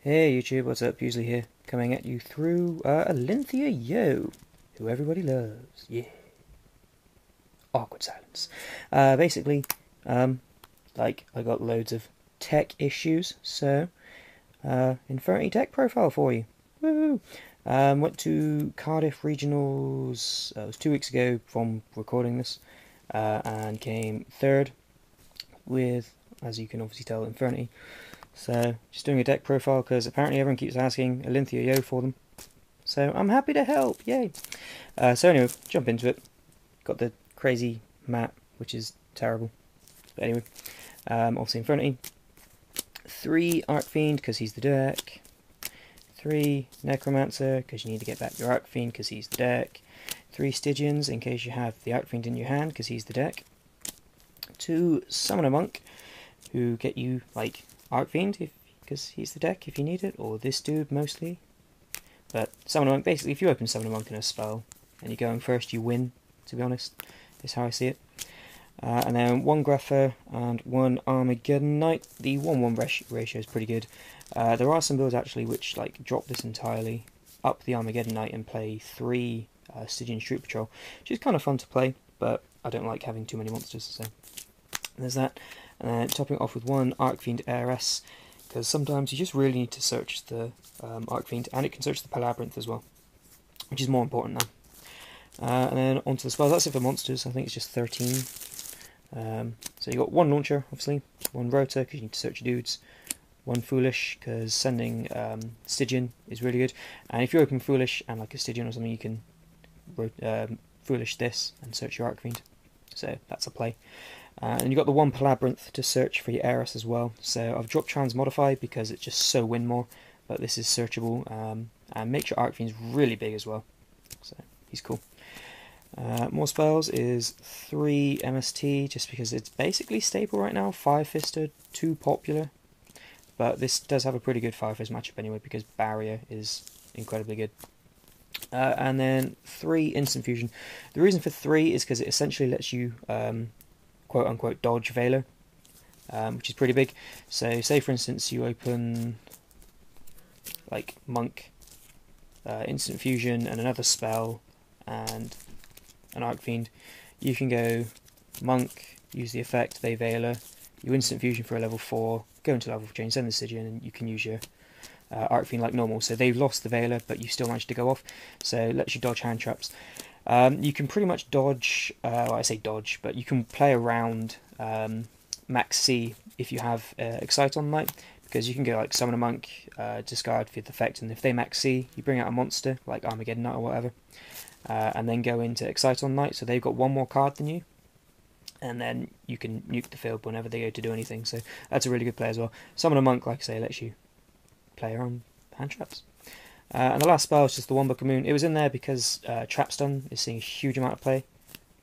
Hey YouTube, what's up? Usually here, coming at you through Olympia Yo, who everybody loves. Yeah. Awkward silence. Basically, like I got loads of tech issues, so Infernity tech profile for you. Woo! Went to Cardiff regionals. It was 2 weeks ago from recording this, and came third with, as you can obviously tell, Infernity. So, just doing a deck profile because apparently everyone keeps asking Olympia Yo for them. So, I'm happy to help, yay! So anyway, jump into it. Got the crazy map, which is terrible. But anyway, obviously Infernity. 3 Archfiend, because he's the deck. 3 Necromancer, because you need to get back your Archfiend, because he's the deck. 3 Stygians, in case you have the Archfiend in your hand, because he's the deck. 2 Summoner Monk, who get you, like, Archfiend, because he's the deck if you need it, or this dude mostly. But Summoner Monk, basically, if you open Summoner Monk in a spell and you're going first, you win, to be honest, is how I see it. And then 1 Gruffer and 1 Armageddon Knight. The 1-1 ratio is pretty good. There are some builds actually which like drop this entirely, up the Armageddon Knight and play 3 Stygian Troop Patrol, which is kind of fun to play, but I don't like having too many monsters, so there's that. And then topping it off with 1 Archfiend Heiress, because sometimes you just really need to search the Archfiend, and it can search the Palabyrinth as well, which is more important now. And then onto the spells. That's it for monsters. I think it's just 13. So you got 1 Launcher, obviously, 1 Rotor, because you need to search your dudes, 1 Foolish, because sending Stygian is really good, and if you open Foolish and like a Stygian or something, you can Foolish this and search your Archfiend, so that's a play. And you've got the 1 Palabyrinth to search for your Heiress as well. So I've dropped Transmodify because it's just so win more, but this is searchable, and makes your Archfiend's really big as well, so he's cool. More spells is 3 MST, just because it's basically staple right now. 5 Fister, 2 popular, but this does have a pretty good 5 Fist matchup anyway, because Barrier is incredibly good. And then 3 Instant Fusion. The reason for 3 is because it essentially lets you quote-unquote dodge Veiler, which is pretty big. So say for instance you open like Monk, Instant Fusion and another spell and an Archfiend, you can go Monk, use the effect, they Veiler, you Instant Fusion for a level 4, go into level 4 chain, send the Stygian, and you can use your Archfiend like normal. So they've lost the Veiler, but you still managed to go off, so it lets you dodge hand traps. You can pretty much dodge, well, I say dodge, but you can play around Max C if you have Excite on Knight, because you can go like Summon a Monk, discard for the effect, and if they Max C, you bring out a monster, like Armageddon Knight or whatever, and then go into Excite on Knight, so they've got 1 more card than you, and then you can nuke the field whenever they go to do anything, so that's a really good play as well. Summon a Monk, like I say, lets you play around hand traps. And the last spell is just the 1 Book of Moon. It was in there because Trapstun is seeing a huge amount of play,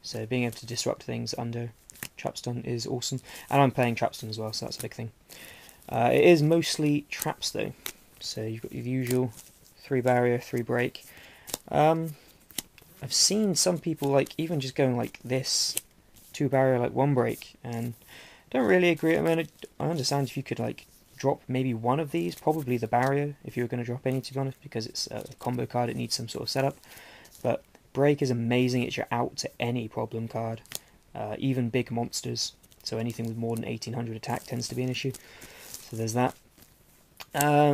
so being able to disrupt things under Trapstun is awesome. And I'm playing Trapstun as well, so that's a big thing. It is mostly traps though, so you've got the usual 3 Barrier, 3 Break. I've seen some people like even just going like this, 2 Barrier, like 1 Break, and don't really agree. I mean, I understand if you could like drop maybe 1 of these, probably the Barrier if you were going to drop any, to be honest, because it's a combo card, it needs some sort of setup. But Break is amazing, it's your out to any problem card, even big monsters, so anything with more than 1800 attack tends to be an issue, so there's that.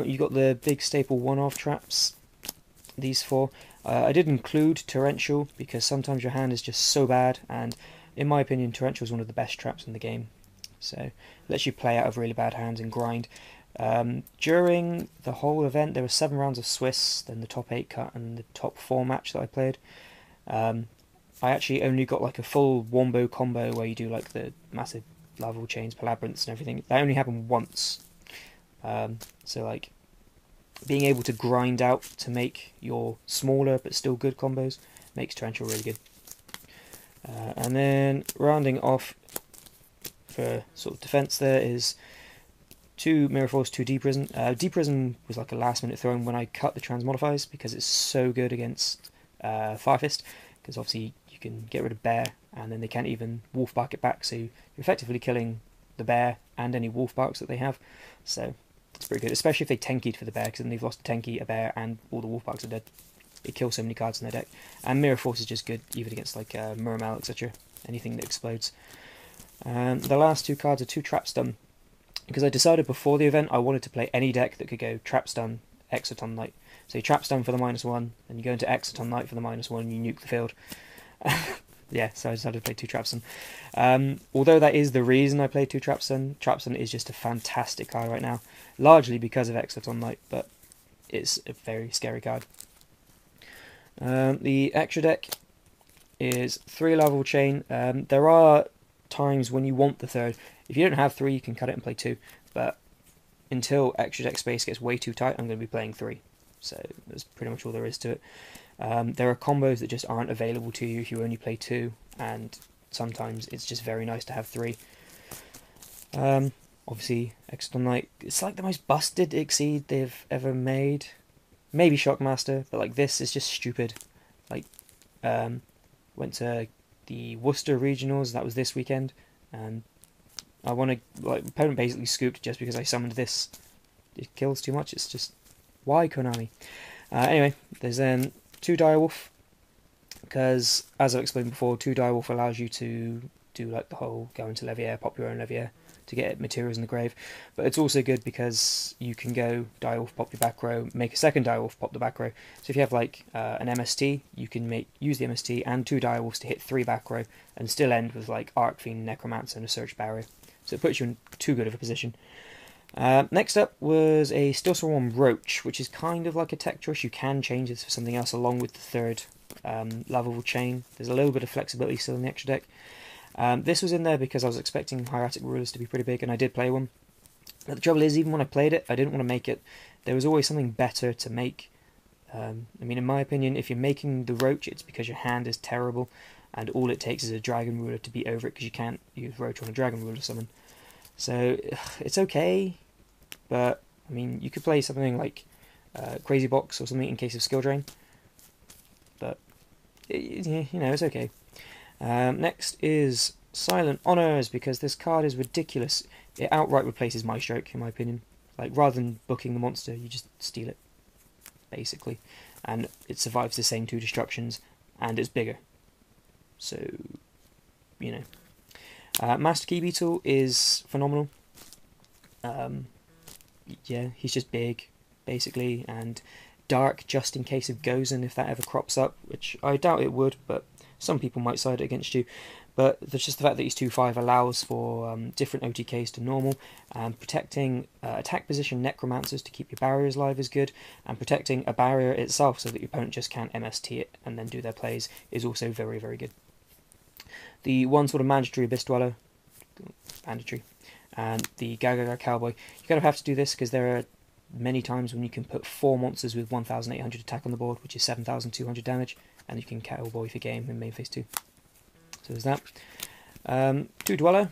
You've got the big staple 1-off traps, these 4. I did include Torrential because sometimes your hand is just so bad, and in my opinion Torrential is one of the best traps in the game. So it lets you play out of really bad hands and grind. During the whole event there were 7 rounds of Swiss, then the top 8 cut and the top 4 match that I played. I actually only got like a full wombo combo where you do like the massive level chains, palabyrinths and everything. That only happened once. So like being able to grind out to make your smaller but still good combos makes Torrential really good. And then rounding off for sort of defense there is 2 Mirror Force, 2 Deep Prison. Deep Prison was like a last minute throw when I cut the Transmodifies because it's so good against Fire Fist, because obviously you can get rid of Bear and then they can't even Wolf Bark it back, so you're effectively killing the Bear and any Wolf Barks that they have, so It's pretty good, especially if they Tenkied for the bear, because then they've lost a Tenki, a bear, and all the Wolfbarks are dead. It kills so many cards in their deck. And Mirror Force is just good, even against like Muramel, etc. Anything that explodes. The last two cards are 2 Trap Stun, because I decided before the event I wanted to play any deck that could go Trap Stun, Exoton Knight. So you Trap Stun for the -1, and you go into Exoton Knight for the -1, and you nuke the field. Yeah, so I decided to play 2 Trap Stun. Although that is the reason I played 2 Trap Stun is just a fantastic card right now, largely because of Exoton Knight, but it's a very scary card. The extra deck is 3 Larval Chain. There are times when you want the 3rd. If you don't have 3, you can cut it and play 2, but until extra deck space gets way too tight, I'm going to be playing 3. So that's pretty much all there is to it. There are combos that just aren't available to you if you only play 2, and sometimes it's just very nice to have 3. Obviously, Exoton Knight, it's like the most busted Exceed they've ever made. Maybe Shockmaster, but like this is just stupid. Like, went to the Worcester Regionals, that was this weekend, and I want to, like, opponent basically scooped just because I summoned this. It kills too much, it's just, why Konami? Anyway, there's then 2 Direwolf, because as I've explained before, 2 Direwolf allows you to do like the whole go into Levier, pop your own Levier to get materials in the grave, but it's also good because you can go Direwolf, pop your back row, make a second Direwolf, pop the back row. So if you have like an MST, you can use the MST and 2 Direwolves to hit 3 back row and still end with like Arcfiend, Necromancer and a Search Barrier. So it puts you in too good of a position. Next up was a Steel Swarm Roach, which is kind of like a tech choice. You can change this for something else along with the 3rd Larval Chain. There's a little bit of flexibility still in the extra deck. This was in there because I was expecting Hieratic Rulers to be pretty big, and I did play one. But the trouble is, even when I played it, I didn't want to make it. There was always something better to make. I mean, in my opinion, if you're making the Roach, it's because your hand is terrible, and all it takes is a Dragon Ruler to beat over it, because you can't use Roach on a Dragon Ruler summon. So, it's okay, but, I mean, you could play something like Crazy Box or something in case of skill drain. But, you know, it's okay. Next is Silent Honours, because this card is ridiculous. It outright replaces My Stroke, in my opinion. Like, rather than booking the monster, you just steal it, basically. And it survives the same 2 destructions, and it's bigger. So, you know. Master Key Beetle is phenomenal. Yeah, he's just big, basically, and dark just in case of Gozen if that ever crops up, which I doubt it would, but some people might side it against you. But there's just the fact that he's 2/5 allows for different OTKs to normal, and protecting attack position Necromancers to keep your barriers alive is good, and protecting a barrier itself so that your opponent just can't MST it and then do their plays is also very, very good. The one sort of mandatory Abyss Dweller, mandatory, and the Gagaga Cowboy. You kind of have to do this because there are many times when you can put 4 monsters with 1,800 attack on the board, which is 7,200 damage, and you can Cowboy for game in main phase 2. So there's that. 2 Dweller.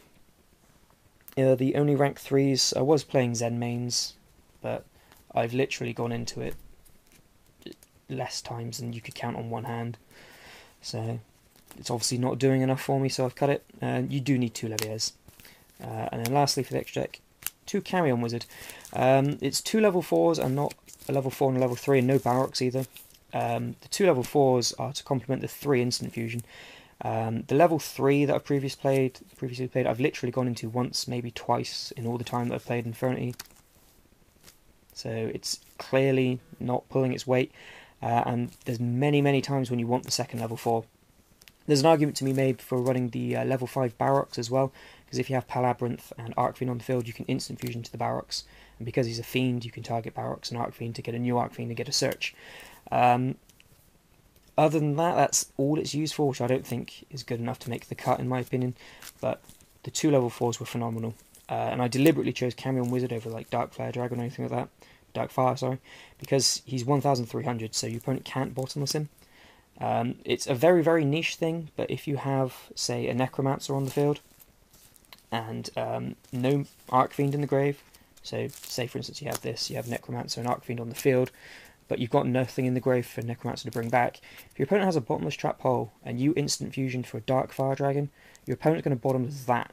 The only rank 3s, I was playing Zen mains, but I've literally gone into it less times than you could count on one hand. So it's obviously not doing enough for me, so I've cut it. You do need 2 Leviers. And then lastly for the extra deck, 2 Carrion Wizard. It's 2 level 4s and not a level 4 and a level 3, and no Barox either. The 2 level 4s are to complement the 3 instant fusion. The level 3 that I've previously played, I've literally gone into once, maybe twice in all the time that I've played Infernity. So it's clearly not pulling its weight, and there's many, many times when you want the second level 4. There's an argument to be made for running the level 5 Barox as well, because if you have Palabyrinth and Arcfiend on the field, you can instant fusion to the Barox, and because he's a fiend, you can target Barox and Arcfiend to get a new Arcfiend and get a search. Other than that, that's all it's used for, which I don't think is good enough to make the cut in my opinion, but the 2 level 4s were phenomenal. And I deliberately chose Carrion Wizard over like Dark Flare Dragon or anything like that, Dark Fire, sorry, because he's 1,300, so your opponent can't bottomless him. It's a very, very niche thing, but if you have, say, a Necromancer on the field, and no Arcfiend in the grave, so say for instance you have this, you have Necromancer and Arcfiend on the field, but you've got nothing in the grave for Necromancer to bring back. If your opponent has a bottomless trap hole, and you instant fusion for a Dark Fire Dragon, your opponent's going to bottom that,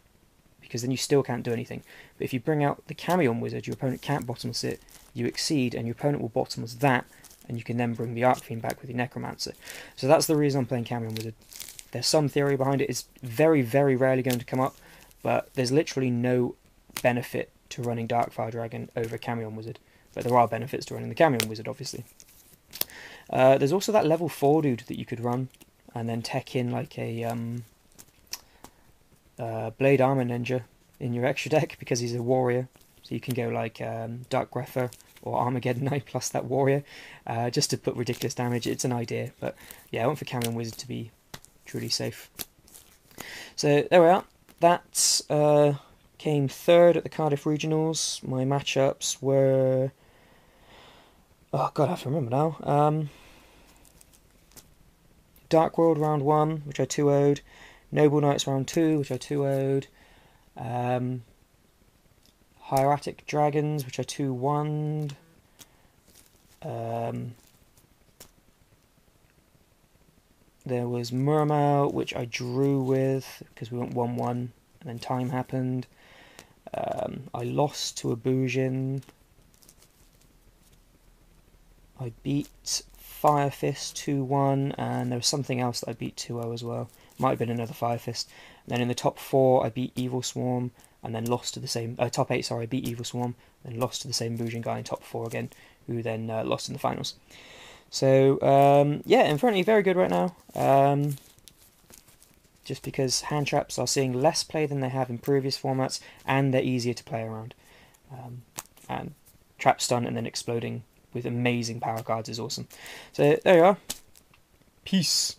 because then you still can't do anything. But if you bring out the Camion Wizard, your opponent can't bottomless it, you exceed, and your opponent will bottomless that, and you can then bring the Arcfiend back with your Necromancer. So that's the reason I'm playing Camion Wizard. There's some theory behind it. It's very, very rarely going to come up, but there's literally no benefit to running Darkfire Dragon over Camion Wizard. But there are benefits to running the Camion Wizard, obviously. There's also that level 4 dude that you could run, and then tech in like a Blade Armor Ninja in your extra deck, because he's a warrior. So you can go like Dark Grepher or Armageddon Knight plus that warrior, just to put ridiculous damage. It's an idea, but yeah, I went for Camion Wizard to be truly safe. So there we are. That came third at the Cardiff Regionals. My matchups were... oh god, I have to remember now. Dark World round 1, which I 2-0'd. Noble Knights round 2, which I 2-0'd. Hieratic Dragons, which I 2-1'd. There was Murmau, which I drew with, because we went 1-1, and then time happened. I lost to a Bujin. I beat Fire Fist 2-1, and there was something else that I beat 2-0 as well. Might have been another Fire Fist. And then in the top 4, I beat Evil Swarm, and then lost to the same... top 8, sorry, I beat Evil Swarm, then lost to the same Bujin guy in top 4 again, who then lost in the finals. So, yeah, Infernity very good right now. Just because hand traps are seeing less play than they have in previous formats, and they're easier to play around. And trap stun and then exploding with amazing power cards is awesome. So there you are. Peace.